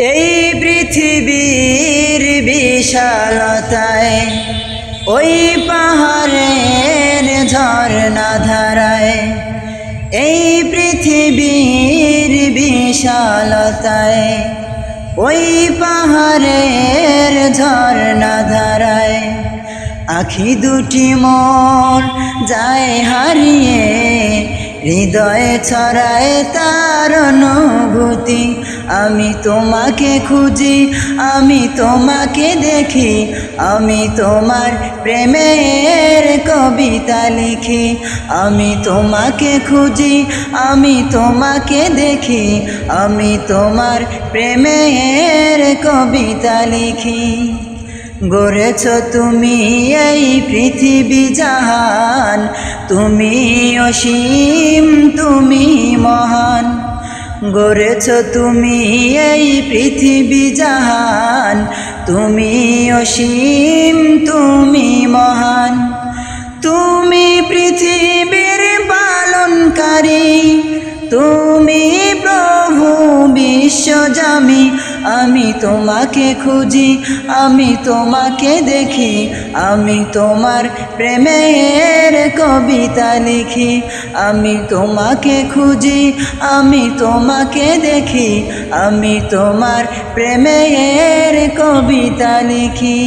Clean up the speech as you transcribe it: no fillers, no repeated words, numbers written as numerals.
এই পৃথিবীর বিশালতায় ওই পাহাড়ের ঝর্ণা ধারায়, এই পৃথিবীর বিশালতায় ওই পাহাড়ের ঝর্ণা ধারায়, আখি দুটি মোর যায় হারিয়ে, হৃদয়ে ছড়ায় তার অনুভূতি। আমি তোমাকে খুঁজি, আমি তোমাকে দেখি, আমি তোমার প্রেমের কবিতা লিখি। আমি তোমাকে খুঁজি, আমি তোমাকে দেখি, আমি তোমার প্রেমের কবিতা লিখি। গড়েছ তুমি এই পৃথিবী জাহান, তুমি অসীম, তুমি মহান। গড়েছ তুমি এই পৃথিবী জাহান, তুমি অসীম, তুমি মহান। তুমি পৃথিবীর পালনকারী, তুমি প্রভু বিশ্বজামি। আমি তোমাকে খুঁজি, আমি তোমাকে দেখি, আমি তোমার প্রেমের কবিতা লিখি। আমি তোমাকে খুঁজি, আমি তোমাকে দেখি, আমি তোমার প্রেমের কবিতা লিখি।